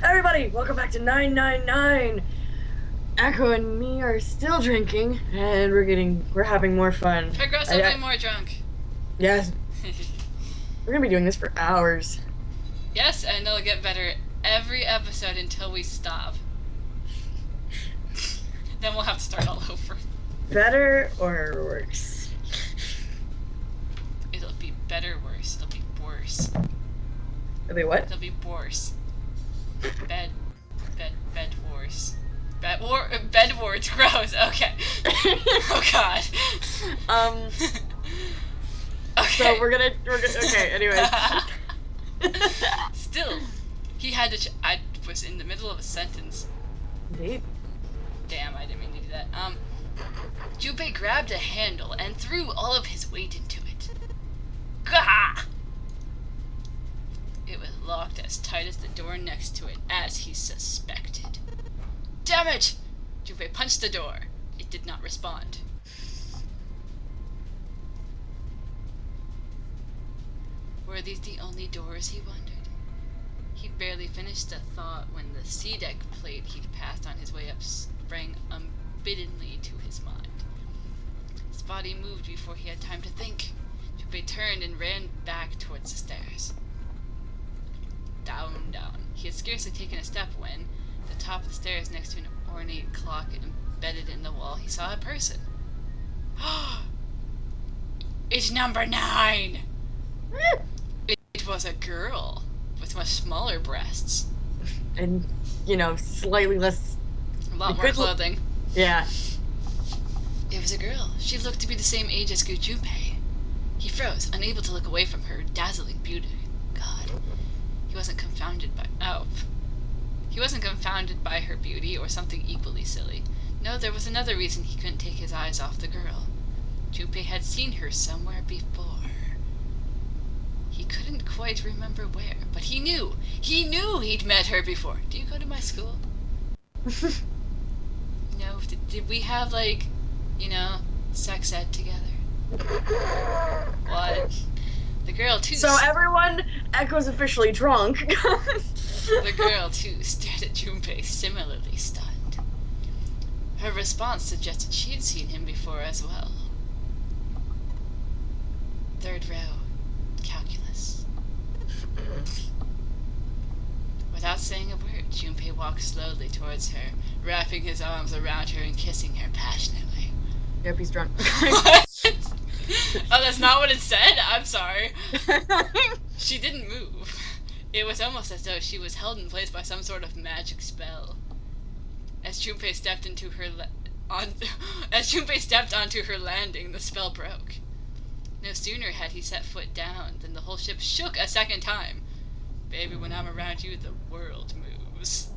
Everybody, welcome back to 999. Echo and me are still drinking, and we're having more fun. Progressively more drunk. Yes, we're gonna be doing this for hours. Yes, and it'll get better every episode until we stop. Then we'll have to start all over. Better or worse? It'll be better, worse. It'll be worse. It'll be what? It'll be worse. Bed wars. Bed wars, gross. Okay. Oh god. Okay. So we're gonna okay, anyways. Still, he had to I was in the middle of a sentence. Indeed. Damn, I didn't mean to do that. Junpei grabbed a handle and threw all of his weight into it. Gah! It was locked as tight as the door next to it, as he suspected. Damn it! Junpei punched the door. It did not respond. Were these the only doors, he wondered? He'd barely finished the thought when the C-deck plate he'd passed on his way up sprang unbiddenly to his mind. His body moved before he had time to think. Junpei turned and ran back towards the stairs. Down. He had scarcely taken a step when, at the top of the stairs next to an ornate clock embedded in the wall, he saw a person. It's number 9! It was a girl with much smaller breasts. And, slightly less... A lot more clothing. Yeah. It was a girl. She looked to be the same age as Junpei. He froze, unable to look away from her dazzling beauty. God. He wasn't confounded by her beauty or something equally silly. No, there was another reason he couldn't take his eyes off the girl. Junpei had seen her somewhere before. He couldn't quite remember where, but he knew he'd met her before. Do you go to my school? No, did we have, sex ed together? What? The girl, too... So everyone, Echo's officially drunk. The girl, too, stared at Junpei, similarly stunned. Her response suggested she'd seen him before as well. Third row. Calculus. Without saying a word, Junpei walked slowly towards her, wrapping his arms around her and kissing her passionately. Yep, he's drunk. What? Oh, that's not what it said? I'm sorry. She didn't move. It was almost as though she was held in place by some sort of magic spell. As Junpei stepped onto her landing, the spell broke. No sooner had he set foot down than the whole ship shook a second time. Baby, when I'm around you, the world moves.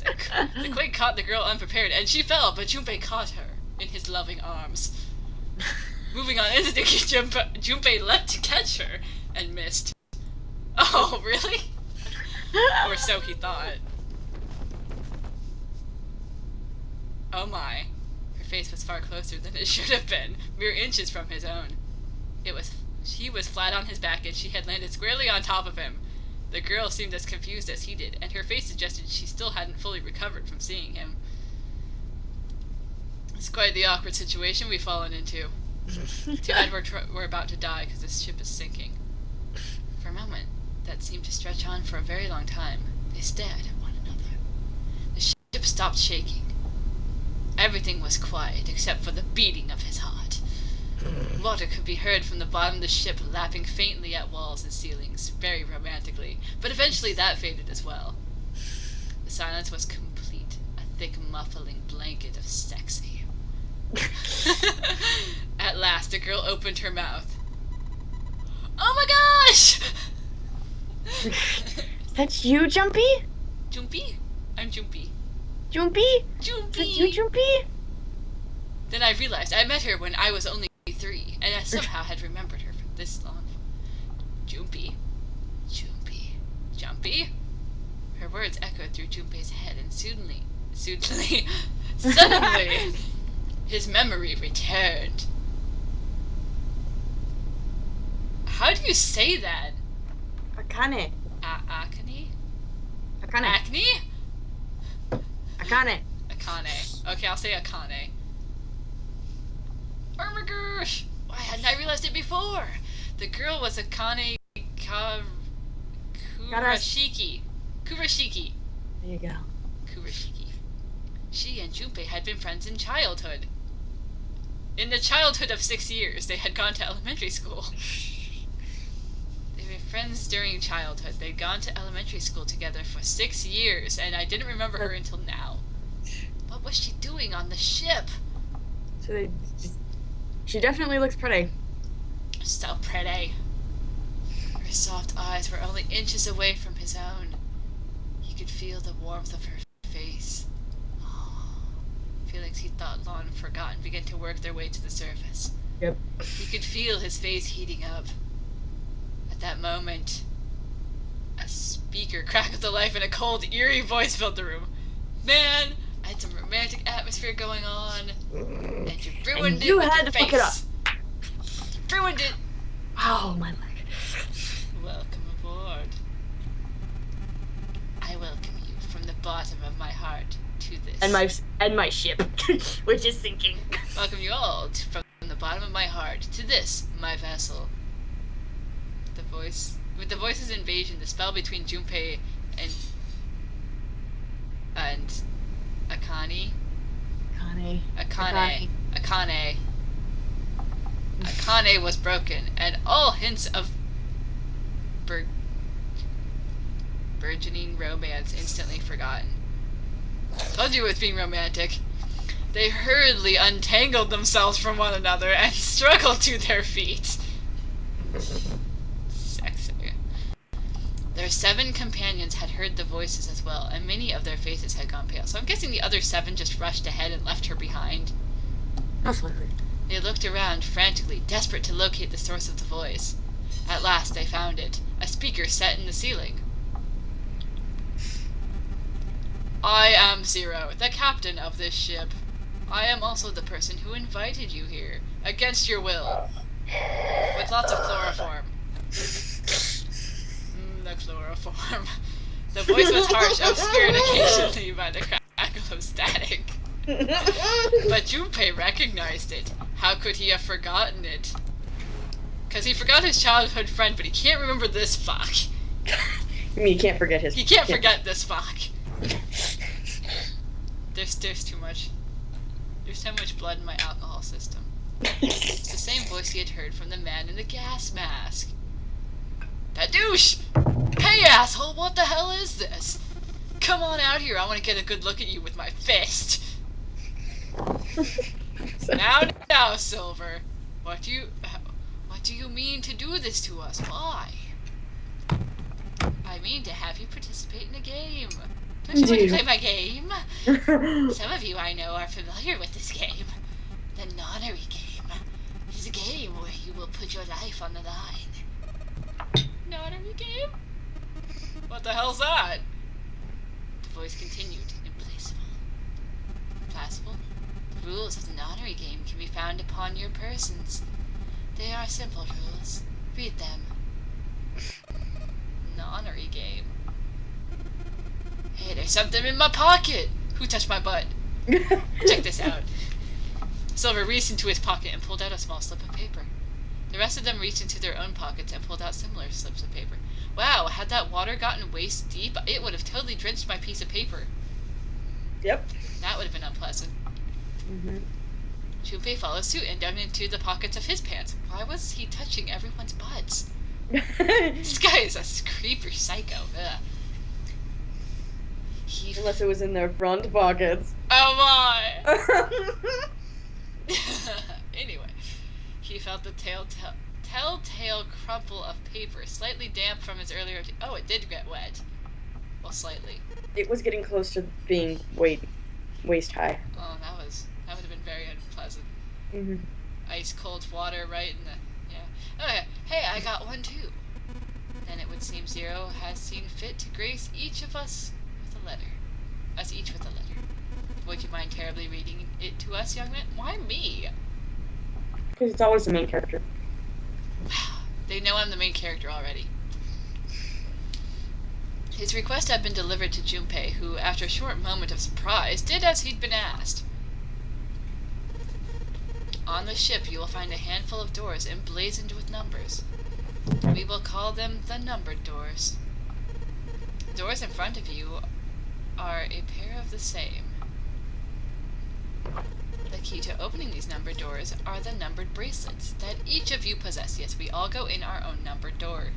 The quake caught the girl unprepared, and she fell, but Junpei caught her in his loving arms. Moving on instantly, Junpei leapt to catch her, and missed. Oh, really? Or so he thought. Oh my. Her face was far closer than it should have been, mere inches from his own. He was flat on his back, and she had landed squarely on top of him. The girl seemed as confused as he did, and her face suggested she still hadn't fully recovered from seeing him. It's quite the awkward situation we've fallen into. Too bad we're about to die, because this ship is sinking. For a moment, that seemed to stretch on for a very long time, they stared at one another. The ship stopped shaking. Everything was quiet, except for the beating of his heart. Water could be heard from the bottom of the ship lapping faintly at walls and ceilings, very romantically, but eventually that faded as well. The silence was complete, a thick muffling blanket of sexy. At last, the girl opened her mouth. Oh my gosh! Is that you, Jumpy? Junpei? I'm Junpei. Junpei? Junpei! Is that you, Jumpy? Then I realized I met her when I was only 3, and I somehow had remembered her for this long. Junpei. Jumpy? Her words echoed through Junpei's head, and suddenly, his memory returned. How do you say that? Akane. Akane? Akane. Acne? Akane. Akane. Okay, I'll say Akane. Oh my gosh! Why hadn't I realized it before? The girl was Akane Kurashiki. Kurashiki. There you go. Kurashiki. She and Junpei had been friends in childhood. In the childhood of 6 years, they had gone to elementary school. They were friends during childhood. They'd gone to elementary school together for 6 years, and I didn't remember her until now. What was she doing on the ship? So she definitely looks pretty. So pretty. Her soft eyes were only inches away from his own. He could feel the warmth of her face. Feelings he thought long forgotten began to work their way to the surface. Yep. He could feel his face heating up. At that moment, a speaker crackled to life and a cold, eerie voice filled the room. Man, I had some romantic atmosphere going on, and you ruined it with your face. Fuck it up. Ruined it. Oh, my leg. Welcome aboard. I welcome you from the bottom of my heart to this. And my ship, which is sinking. Welcome you all from the bottom of my heart to this, my vessel. With the voice's invasion, the spell between Junpei and Akane was broken, and all hints of burgeoning romance instantly forgotten. Told you it was being romantic. They hurriedly untangled themselves from one another and struggled to their feet. Sexy. Their 7 companions had heard the voices as well, and many of their faces had gone pale. So I'm guessing the other 7 just rushed ahead and left her behind. That's likely. They looked around frantically, desperate to locate the source of the voice. At last they found it, a speaker set in the ceiling. I am Zero, the captain of this ship. I am also the person who invited you here, against your will, with lots of chloroform. The chloroform. The voice was harsh, obscured occasionally by the crackle of static. But Junpei recognized it. How could he have forgotten it? Because he forgot his childhood friend, but he can't remember this fuck. I mean, you can't forget his... He can't forget this fuck. There's too much. There's so much blood in my alcohol system. It's the same voice he had heard from the man in the gas mask. That douche! Hey, asshole, what the hell is this? Come on out here, I want to get a good look at you with my fist. Now, Silver. What do you mean to do this to us? Why? I mean to have you participate in a game. Don't you want to play my game? Some of you I know are familiar with this game. The Nonary game. It is a game where you will put your life on the line. Nonary game? What the hell's that? The voice continued, implacable. The rules of the Nonary game can be found upon your persons. They are simple rules. Read them. Nonary game. Hey, there's something in my pocket! Who touched my butt? Check this out. Silver reached into his pocket and pulled out a small slip of paper. The rest of them reached into their own pockets and pulled out similar slips of paper. Wow, had that water gotten waist deep, it would have totally drenched my piece of paper. Yep. That would have been unpleasant. Junpei followed suit and dug into the pockets of his pants. Why was he touching everyone's butts? This guy is a creepy psycho. Ugh. Unless it was in their front pockets. Oh my! Anyway, he felt the telltale crumple of paper, slightly damp from his earlier... Oh, it did get wet. Well, slightly. It was getting close to being waist high. Oh, that would have been very unpleasant. Ice cold water right in the... Yeah. Oh, yeah. Hey, I got one too. Then it would seem Zero has seen fit to grace each of us with a letter. Us each with a letter. Would you mind terribly reading it to us, young man? Why me? Because it's always the main character. They know I'm the main character already. His request had been delivered to Junpei, who, after a short moment of surprise, did as he'd been asked. On the ship, you will find a handful of doors emblazoned with numbers. We will call them the numbered doors. The doors in front of you are a pair of the same. The key to opening these numbered doors are the numbered bracelets that each of you possess. Yes, we all go in our own numbered door.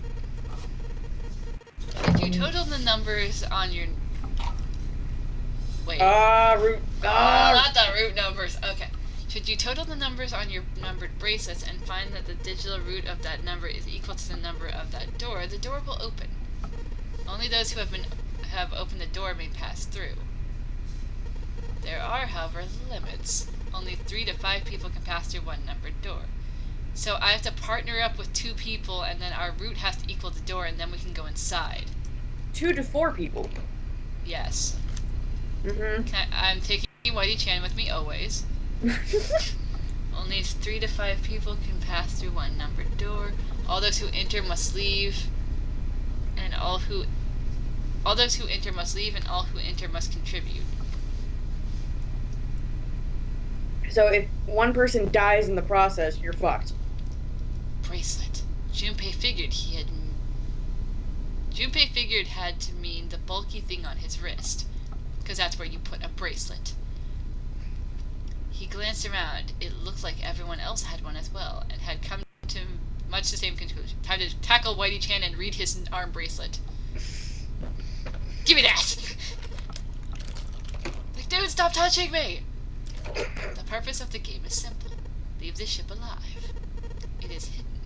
If you total the numbers on your... Wait. Not the root numbers. Okay. Should you total the numbers on your numbered bracelets and find that the digital root of that number is equal to the number of that door, the door will open. Only those who have opened the door may pass through. There are, however, limits. Only 3 to 5 people can pass through one numbered door. So I have to partner up with 2 people, and then our root has to equal the door, and then we can go inside. 2 to 4 people. Yes. Mm-hmm. I'm taking Whitey Chan with me always. Only 3 to 5 people can pass through one numbered door. All those who enter must leave, and all those who enter must leave, and all who enter must contribute. So if one person dies in the process, you're fucked. Bracelet. Junpei figured had to mean the bulky thing on his wrist, because that's where you put a bracelet. He glanced around. It looked like everyone else had one as well, and had come to much the same conclusion. Time to tackle Whitey Chan and read his arm bracelet. Give me that! Like, dude, stop touching me! The purpose of the game is simple. Leave the ship alive. It is hidden,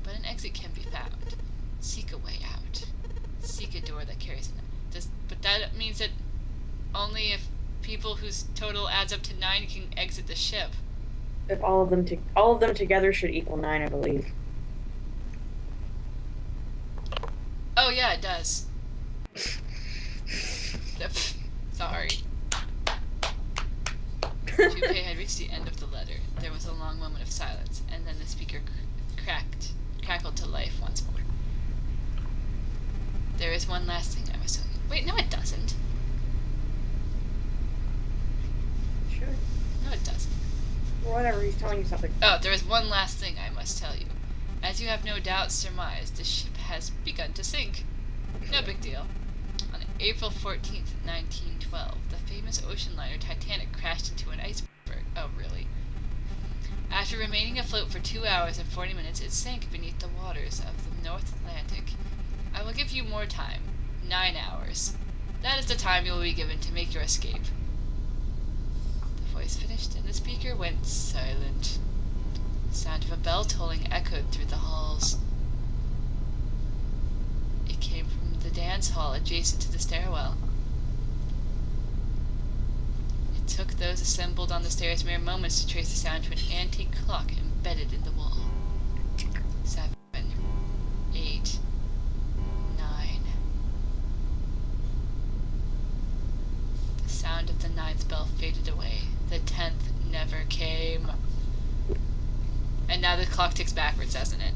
but an exit can be found. Seek a way out. Seek a door that carries an... But that means that only if people whose total adds up to 9 can exit the ship. If all of them together should equal 9, I believe. Oh yeah, it does. Sorry. Junpei had reached the end of the letter. There was a long moment of silence, and then the speaker crackled to life once more. There is one last thing I must tell you. Wait, no it doesn't. Sure. No it doesn't. Whatever, he's telling you something. Oh, there is one last thing I must tell you. As you have no doubt surmised, the ship has begun to sink. No big deal. On April 14th, 1912, the famous ocean liner Titanic crashed into an iceberg. Oh, really? After remaining afloat for 2 hours and 40 minutes, it sank beneath the waters of the North Atlantic. I will give you more time. 9 hours. That is the time you will be given to make your escape. The voice finished, and the speaker went silent. The sound of a bell tolling echoed through the halls. It came from the dance hall adjacent to the stairwell. It took those assembled on the stairs mere moments to trace the sound to an antique clock embedded in the wall. 7, 8, 9. The sound of the 9th bell faded away. The 10th never came. And now the clock ticks backwards, doesn't it?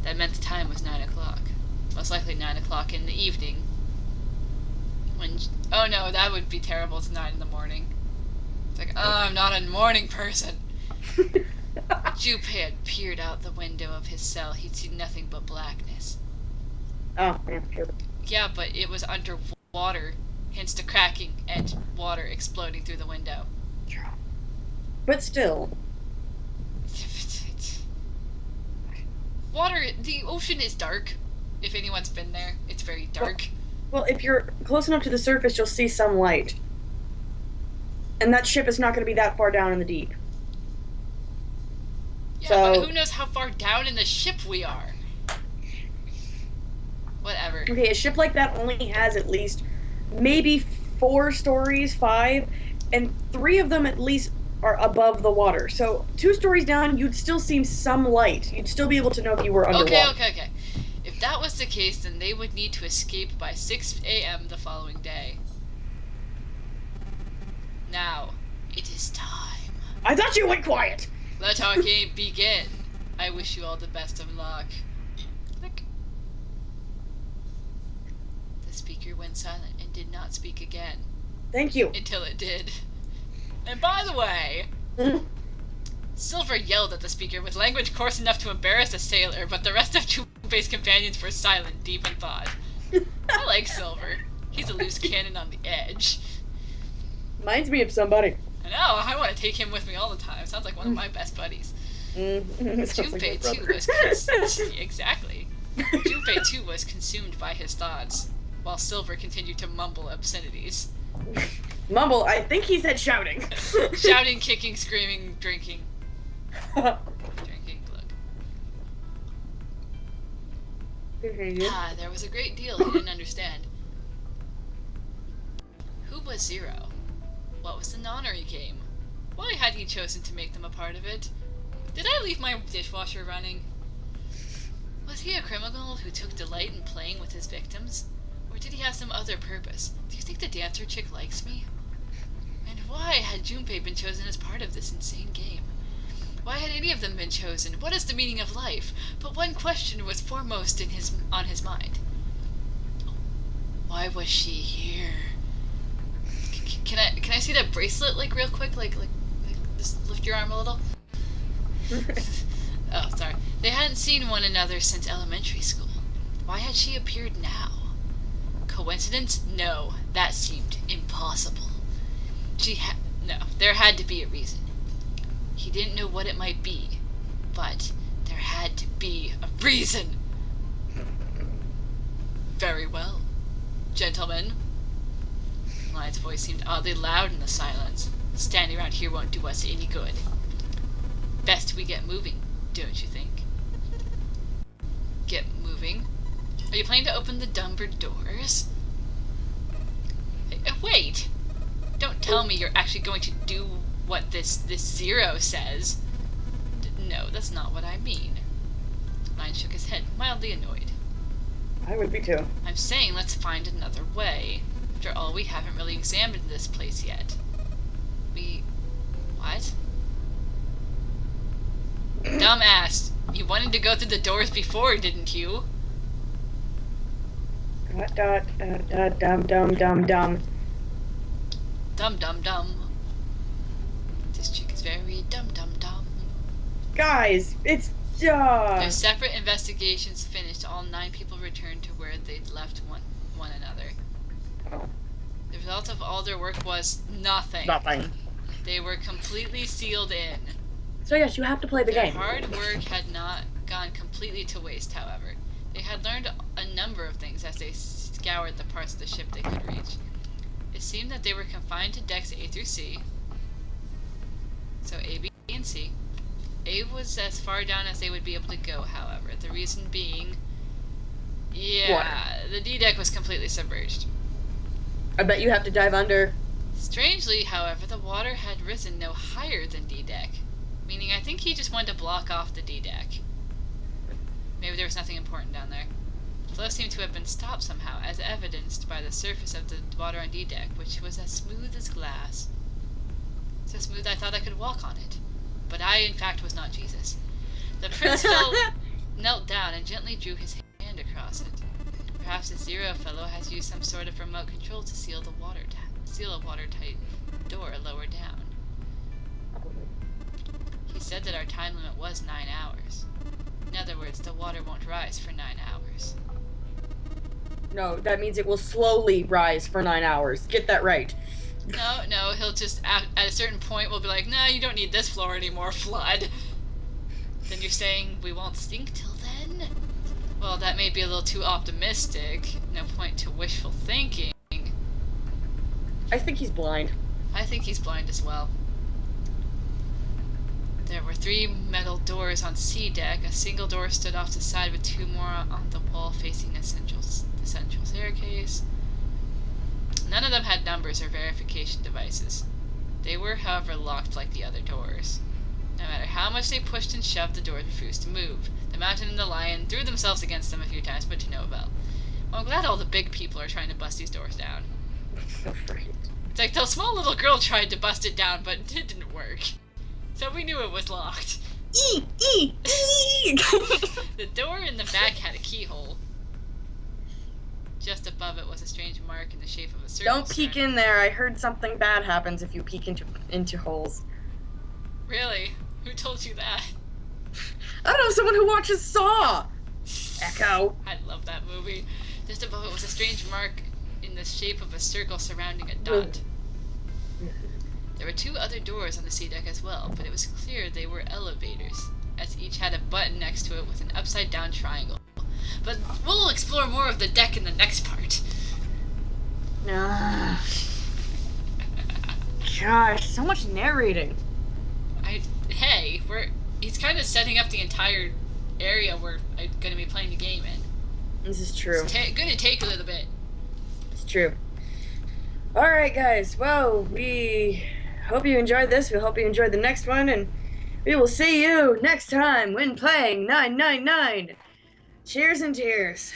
That meant the time was 9 o'clock. Most likely 9 o'clock in the evening. Oh no, that would be terrible. It's 9 in the morning. It's like, oh, I'm not a morning person. Junpei had peered out the window of his cell. He'd seen nothing but blackness. Oh, yeah, sure. Yeah, but it was underwater, hence the cracking and water exploding through the window. But still. Water, the ocean is dark. If anyone's been there, it's very dark. Well, if you're close enough to the surface, you'll see some light. And that ship is not going to be that far down in the deep. Yeah, so, but who knows how far down in the ship we are? Whatever. Okay, a ship like that only has at least maybe 4 stories, 5, and 3 of them at least are above the water. So 2 stories down, you'd still see some light. You'd still be able to know if you were underwater. Okay. If that was the case, then they would need to escape by 6 a.m. the following day. Now, it is time. I thought you went quiet! Let our game begin. I wish you all the best of luck. Click. speaker went silent and did not speak again. Thank you. Until it did. And by the way, Silver yelled at the speaker with language coarse enough to embarrass a sailor, but the rest of Junpei's companions were silent, deep in thought. I like Silver. He's a loose cannon on the edge. Reminds me of somebody. I know, I want to take him with me all the time. Sounds like one of my best buddies. Junpei, too, was... Exactly. Junpei, too, was consumed by his thoughts, while Silver continued to mumble obscenities. Mumble, I think he said shouting. Shouting, kicking, screaming, drinking. Drinking, look. There was a great deal he didn't understand. Who was Zero? What was the nonary game? Why had he chosen to make them a part of it? Did I leave my dishwasher running? Was he a criminal who took delight in playing with his victims? Or did he have some other purpose? Do you think the dancer chick likes me? And why had Junpei been chosen as part of this insane game? Why had any of them been chosen? What is the meaning of life? But one question was foremost on his mind. Why was she here? Can I see that bracelet, like, real quick? Like, just lift your arm a little? Oh, sorry. They hadn't seen one another since elementary school. Why had she appeared now? Coincidence? No, that seemed impossible. No, there had to be a reason. He didn't know what it might be, but there had to be a reason. Very well. Gentlemen. Lion's voice seemed oddly loud in the silence. Standing around here won't do us any good. Best we get moving, don't you think? Get moving? Are you planning to open the dumber doors? Wait! Don't tell me you're actually going to do what this Zero says. No, that's not what I mean. Lion shook his head, mildly annoyed. I would be too. I'm saying let's find another way. After all, we haven't really examined this place yet. What? Dumbass! You wanted to go through the doors before, didn't you? Dum. Dum. This chick is very dum. Guys, it's Their separate investigations finished, all 9 people returned to where they'd left one another. Oh. The result of all their work was nothing. Nothing. They were completely sealed in. So yes, you have to play the Their game. hard work had not gone completely to waste, however. They had learned a number of things as they scoured the parts of the ship they could reach. It seemed that they were confined to decks A through C. So A, B, and C. A was as far down as they would be able to go, however. The reason being... the D deck was completely submerged. I bet you have to dive under. Strangely, however, the water had risen no higher than D deck. Meaning I think he just wanted to block off the D deck. Maybe there was nothing important down there. The flow seemed to have been stopped somehow, as evidenced by the surface of the water on D deck, which was as smooth as glass. So smooth I thought I could walk on it. But I, in fact, was not Jesus. The prince knelt down and gently drew his hand across it. Perhaps the Zero fellow has used some sort of remote control to seal a watertight door lower down. He said that our time limit was 9 hours. In other words, the water won't rise for 9 hours. No, that means it will slowly rise for 9 hours. Get that right. No, he'll just, at a certain point, will be like, no, you don't need this floor anymore, flood. Then you're saying we won't sink till then? Well, that may be a little too optimistic. No point to wishful thinking. I think he's blind. I think he's blind as well. There were 3 metal doors on C deck. A single door stood off the side with 2 more on the wall facing the central staircase. None of them had numbers or verification devices. They were, however, locked like the other doors. No matter how much they pushed and shoved, the doors refused to move. The mountain and the lion threw themselves against them a few times, but to no avail. Well, I'm glad all the big people are trying to bust these doors down. It's like the small little girl tried to bust it down, but it didn't work. So we knew it was locked. The door in the back had a keyhole. Just above it was a strange mark in the shape of a circle. Don't peek in there. I heard something bad happens if you peek into holes. Really? Who told you that? I don't know, someone who watches Saw! Echo. I love that movie. Just above it was a strange mark in the shape of a circle surrounding a dot. There were 2 other doors on the sea deck as well, but it was clear they were elevators, as each had a button next to it with an upside-down triangle. But we'll explore more of the deck in the next part. Gosh, so much narrating. Hey, he's kind of setting up the entire area we're going to be playing the game in. This is true. It's going to take a little bit. It's true. Alright, guys. Well, we hope you enjoyed this. We hope you enjoyed the next one, and we will see you next time when playing 999. Cheers and tears.